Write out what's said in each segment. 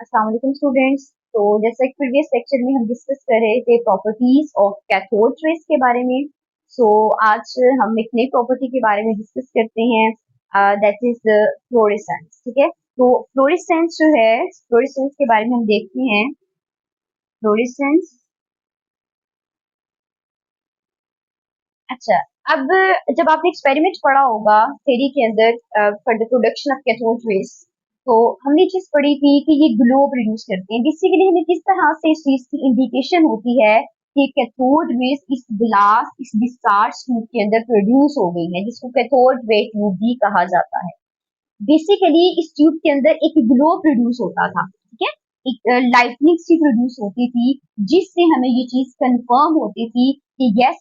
अस्सलाम वालेकुम स्टूडेंट्स। तो जैसे कि प्रीवियस लेक्चर में हम डिस्कस कर रहे थे प्रॉपर्टीज ऑफ कैथोड रेज के बारे में। आज हम एक नई प्रॉपर्टी के बारे में डिस्कस करते हैं, दैट इज फ्लोरेसेंस। ठीक है, तो फ्लोरेसेंस जो है, फ्लोरेसेंस के बारे में हम देखते हैं। फ्लोरेसेंस, अच्छा, अब जब आपने एक्सपेरिमेंट पढ़ा होगा थ्योरी के अंदर for the production of cathode rays, तो हमने चीज पढ़ी थी कि ये ग्लो प्रोड्यूस करते हैं। बेसिकली हमें किस तरह से इस चीज की इंडिकेशन होती है कि कैथोड रेज इस ग्लास, इस डिस्चार्ज ट्यूब के अंदर प्रोड्यूस हो गई है, जिसको कैथोड रे ट्यूब भी कहा जाता है। बेसिकली इस ट्यूब के अंदर एक ग्लो प्रोड्यूस होता था। ठीक है, एक लाइटनिंग सी प्रोड्यूस होती थी, जिससे हमें ये चीज कंफर्म होती थी कि yes,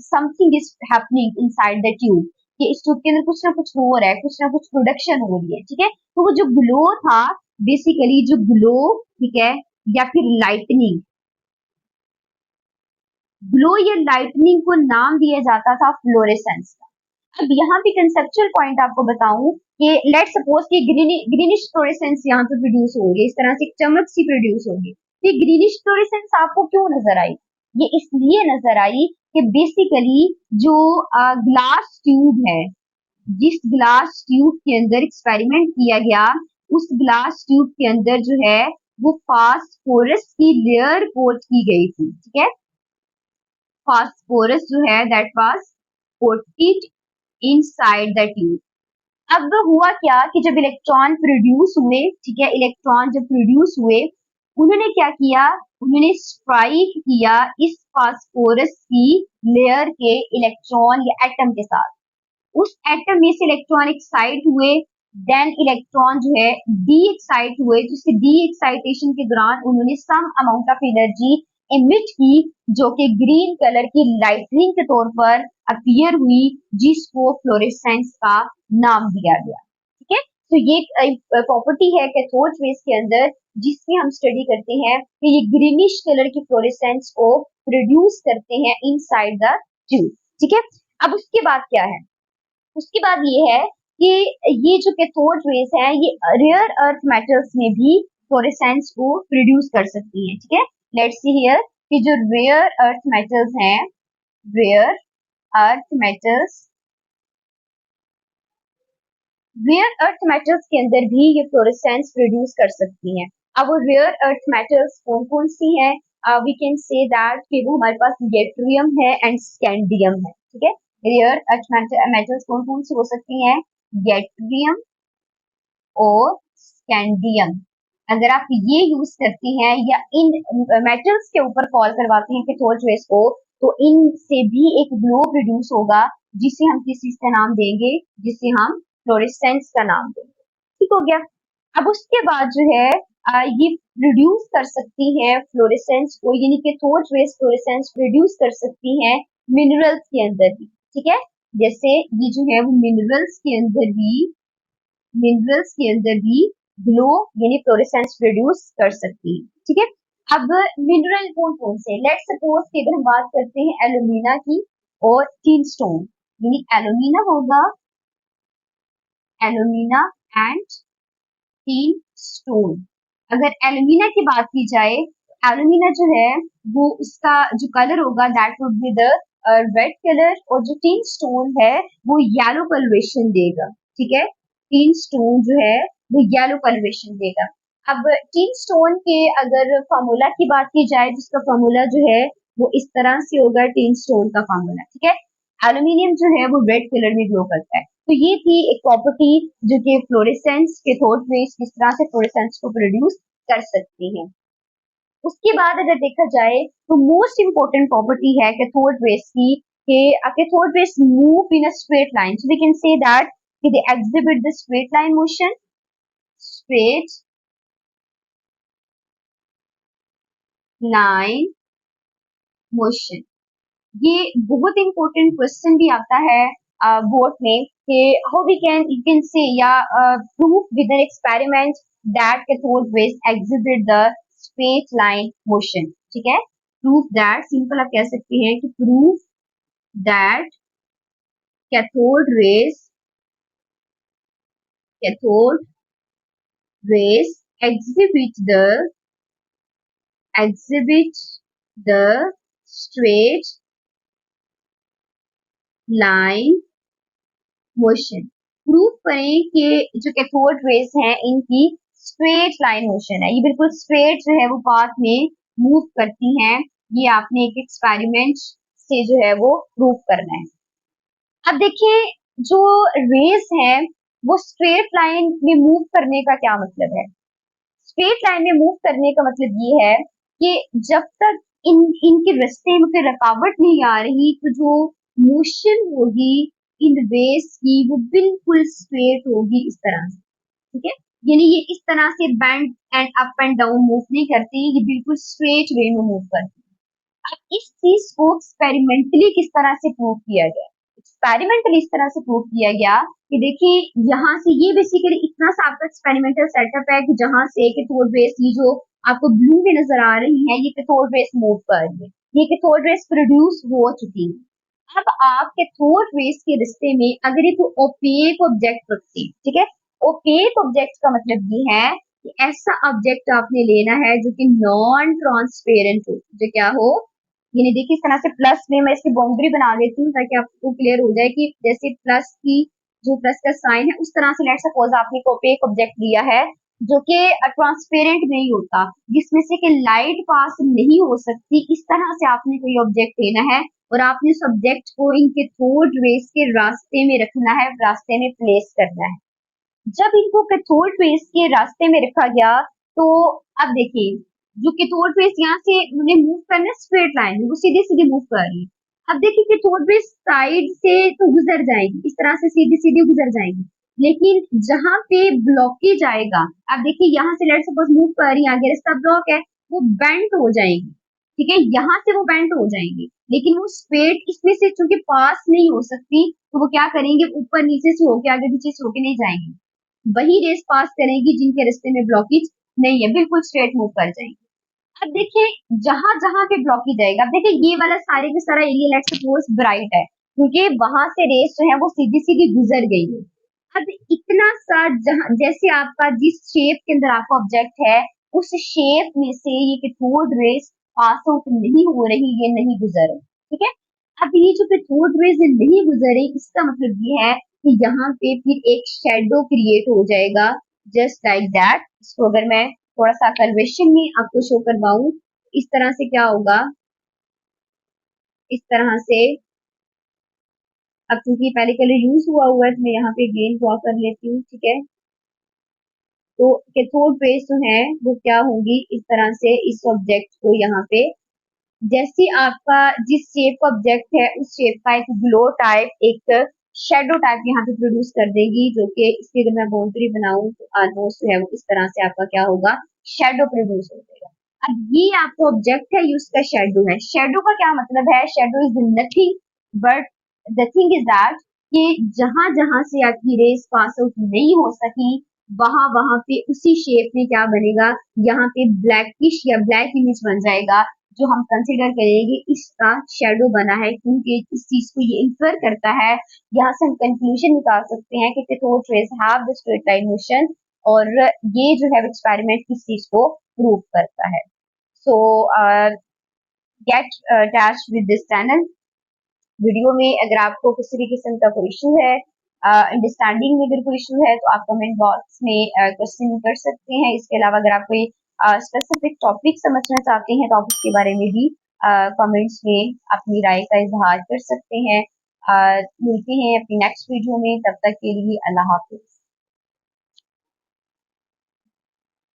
something is happening inside the tube, कि इस ट्यूब के अंदर कुछ ना कुछ हो रहा है, कुछ ना कुछ प्रोडक्शन हो रही है। ठीक है, तो वो जो ग्लो था, बेसिकली जो ग्लो, ठीक है, या फिर लाइटनिंग, ग्लो या लाइटनिंग को नाम दिया जाता था फ्लोरेसेंस का। अब यहाँ पे कंसेप्चुअल पॉइंट आपको बताऊं कि लेट सपोज कि ग्रीनिश फ्लोरेसेंस यहाँ पे प्रोड्यूस होगी, इस तरह से एक चमक सी प्रोड्यूस होगी। ये ग्रीनिश फ्लोरेसेंस आपको क्यों नजर आई? ये इसलिए नजर आई कि बेसिकली जो ग्लास ट्यूब है, जिस ग्लास ट्यूब के अंदर एक्सपेरिमेंट किया गया, उस ग्लास ट्यूब के अंदर जो है वो फास्फोरस की लेयर कोट की गई थी। ठीक है, फास्फोरस जो है that was coated inside the tube. अब हुआ क्या कि जब इलेक्ट्रॉन प्रोड्यूस हुए, ठीक है, इलेक्ट्रॉन जब प्रोड्यूस हुए, उन्होंने क्या किया, उन्होंने स्ट्राइक किया इस फास्फोरस की लेयर के इलेक्ट्रॉन या एटम के साथ। उस एटम में से इलेक्ट्रॉन एक्साइट हुए, देन इलेक्ट्रॉन जो है डी एक्साइट हुए, जिससे डी एक्साइटेशन के दौरान उन्होंने some amount of energy emit की, जो कि ग्रीन कलर की लाइटनिंग के तौर पर अपीयर हुई, जिसको फ्लोरेसेंस का नाम दिया गया। ठीक है, तो ये प्रॉपर्टी है कैथोड रेज के अंदर, जिसमें हम स्टडी करते हैं कि ये ग्रीनिश कलर की फ्लोरेसेंस को प्रोड्यूस करते हैं इनसाइड द ट्यूब। ठीक है, अब उसके बाद क्या है, उसके बाद ये है कि ये जो कैथोड रेज है, ये रेयर अर्थ मेटल्स में भी फ्लोरेसेंस को प्रोड्यूस कर सकती है। ठीक है, लेट्स सी हियर कि जो रेयर अर्थ मेटल्स हैं, rare earth metals, rare earth metals के अंदर भी ये फ्लोरेसेंस प्रोड्यूस कर सकती हैं। अब वो रेयर अर्थ मेटल्स कौन कौन सी हैं? वी कैन से दैट कि वो हमारे पास गेट्रियम है एंड स्कैंडियम है। ठीक है, रेयर अर्थ मेटल्स कौन कौन सी हो सकती हैं? गेट्रियम और स्कैंडियम। अगर आप ये यूज करती हैं या इन मेटल्स के ऊपर कॉल करवाती हैं कैथोड रेज को, तो इनसे भी एक ग्लो प्रोड्यूस होगा, जिसे हम किस चीज का नाम देंगे, जिसे हम फ्लोरेसेंस का नाम देंगे। ठीक हो गया। अब उसके बाद जो है ये प्रोड्यूस कर सकती है फ्लोरेसेंस को, यानी कैथोड रेज फ्लोरेसेंस प्रोड्यूस कर सकती हैं मिनरल्स के अंदर भी। ठीक है, जैसे ये जो है वो मिनरल्स के अंदर भी ग्लो यानी फ्लोरेसेंस प्रोड्यूस कर सकती है। ठीक है, अब मिनरल कौन कौन से, लेट्स सपोज कि अगर हम बात करते हैं एलुमिना की और टीन स्टोन, यानी एलुमिना होगा, एलुमिना एंड टीन स्टोन। अगर एलुमिना की बात की जाए, एलुमिना जो है वो उसका जो कलर होगा that would be the red colour, और जो टीन स्टोन है वो येलो कलरेशन देगा। ठीक है, टीन स्टोन जो है वो येलो कलरेशन देगा। अब टीन स्टोन के अगर फॉर्मूला की बात की जाए, जिसका फॉर्मूला जो है वो इस तरह से होगा, टीन स्टोन का फॉर्मूला। ठीक है, एल्यूमिनियम जो है वो रेड कलर में ग्लो करता है। तो ये थी एक प्रॉपर्टी जो कि फ्लोरेसेंस कैथोड रेज किस तरह से फ्लोरेसेंस को प्रोड्यूस कर सकती है। उसके बाद अगर देखा जाए तो मोस्ट इंपोर्टेंट प्रॉपर्टी है कैथोड रेज की, कि cathode rays move in a straight line, so we can say that कि they exhibit the straight line motion, straight line motion. ये बहुत इंपॉर्टेंट क्वेश्चन भी आता है बोर्ड में कि how we can you can say या proof with an experiment that cathode rays exhibit the straight line motion. ठीक है, प्रूफ दैट, सिंपल आप कह सकते हैं कि proof that cathode raise, cathode rays exhibit the straight line motion. Prove करें कि जो कैथोड रेज हैं इनकी स्ट्रेट लाइन मोशन है, ये बिल्कुल स्ट्रेट जो है वो पाथ में मूव करती हैं। ये आपने एक एक्सपेरिमेंट से जो है वो प्रूव करना है। अब देखिए जो रेस है वो स्ट्रेट लाइन में मूव करने का क्या मतलब है। स्ट्रेट लाइन में मूव करने का मतलब ये है कि जब तक इनके रास्ते में कोई रुकावट नहीं आ रही तो जो मोशन होगी इन रेस की वो बिल्कुल स्ट्रेट होगी इस तरह से, ठीक है। यानी ये इस तरह से band and up and down move नहीं करती, ये बिल्कुल स्ट्रेट वे में मूव करती। अब इस चीज को एक्सपेरिमेंटली किस तरह से प्रूव किया गया। एक्सपेरिमेंटली इस तरह से प्रूव किया गया कि देखिए यहाँ से ये बेसिकली इतना सा आपका एक्सपेरिमेंटल सेटअप है कि जहां से कैथोड रेस ये जो आपको ब्लू में नजर आ रही है ये कैथोड रेस मूव कर रही है, ये कैथोड रेस प्रोड्यूस हो चुकी है। अब आप कैथोड रेस के रिश्ते में अगर एक ओपेक ऑब्जेक्ट रखते हैं, ठीक है, ओपेक ऑब्जेक्ट का मतलब ये है कि ऐसा ऑब्जेक्ट आपने लेना है जो कि नॉन ट्रांसपेरेंट हो, जो क्या हो, यानी देखिए इस तरह से प्लस में मैं इसकी बाउंड्री बना देती हूँ ताकि आपको क्लियर हो जाए कि जैसे प्लस की जो प्लस का साइन है उस तरह से लेट सपोज आपने ओपेक ऑब्जेक्ट लिया है जो कि ट्रांसपेरेंट नहीं होता, जिसमें से कि लाइट पास नहीं हो सकती, इस तरह से आपने कोई ऑब्जेक्ट लेना है और आपने उस ऑब्जेक्ट को इनके कैथोड रेस के रास्ते में रखना है, रास्ते में प्लेस करना है। जब इनको कैथोड रेस के रास्ते में रखा गया तो अब देखिए जो कैथोड रेस यहाँ से उन्हें मूव करना है स्ट्रेट लाइन में, वो सीधे सीधे मूव कर रही है। अब देखिए कैथोड रेस साइड से तो गुजर जाएगी, इस तरह से सीधे सीधे गुजर जाएगी, लेकिन जहां पे ब्लॉकेज आएगा, अब देखिए यहाँ से लेट सपोज मूव कर रही है, आगे रास्ता ब्लॉक है, वो बेंड हो जाएगी, ठीक है, यहाँ से वो बेंड हो जाएंगी, लेकिन वो स्ट्रेट इसमें से चूंकि पास नहीं हो सकती तो वो क्या करेंगे, ऊपर नीचे से होके आगे पीछे से होके नहीं जाएंगे, वही रेस पास करेंगी जिनके रास्ते में ब्लॉकेज नहीं है, बिल्कुल स्ट्रेट मूव कर जाएंगे। अब देखिए जहां जहां पे ब्लॉकेज आएगा, अब देखिए ये वाला सारे के सारा एरिया लेट्स सपोज ब्राइट है क्योंकि वहां से रेस जो है वो सीधी सीधी गुजर गई है। अब इतना सा जहां जैसे आपका जिस शेप के अंदर आपका ऑब्जेक्ट है उस शेप में से ये कैथोड रेस पास आउट नहीं हो रही, ये नहीं गुजर रही, ठीक है। अब ये जो कैथोड रेस नहीं गुजर रही इसका मतलब ये है कि यहाँ पे फिर एक शेडो क्रिएट हो जाएगा जस्ट लाइक दैट। इसको अगर मैं थोड़ा सा कन्वेंशन में आपको शो करवाऊं, इस तरह से क्या होगा, इस तरह से अब क्योंकि पहले कलर यूज हुआ है तो मैं यहाँ पे अगेन ड्रॉ कर लेती हूँ, ठीक है। तो कैथोड रेस जो है वो क्या होंगी, इस तरह से इस ऑब्जेक्ट को यहाँ पे जैसे आपका जिस शेप का ऑब्जेक्ट है उस शेप का एक ग्लो टाइप एक शेडो टाइप यहाँ पे प्रोड्यूस कर देगी, जो कि इसकी अगर मैं बाउंड्री बनाऊं तो ऑलमोस्ट है वो इस तरह से आपका क्या होगा, शेडो प्रोड्यूस हो जाएगा। अब ये आपका ऑब्जेक्ट है, ये उसका शेडो है। शेडो का क्या मतलब है, shadow is nothing but the thing is that कि जहां जहां से आपकी रेस पास आउट नहीं हो सकी वहां वहां पे उसी शेप में क्या बनेगा, यहाँ पे ब्लैकिश या ब्लैक इमेज बन जाएगा, जो हम कंसिडर करेंगे इसका शेडो बना है, क्योंकि इस चीज को ये इंफर करता है। यहाँ से हम कंक्लूजन निकाल सकते हैं कि cathode raise have the straight line motion, और ये जो है एक्सपेरिमेंट किस चीज को प्रूव करता है। सो get attached with this channel. Video में अगर आपको किसी भी किस्म का कोई इशू है, अंडरस्टैंडिंग में अगर कोई इशू है तो आप कमेंट बॉक्स में क्वेश्चन कर सकते हैं। इसके अलावा अगर आप कोई स्पेसिफिक टॉपिक समझना चाहते हैं तो आप उसके बारे में भी कमेंट्स में अपनी राय का इजहार कर सकते हैं। मिलते हैं अपनी नेक्स्ट वीडियो में, तब तक के लिए अल्लाह हाफिज।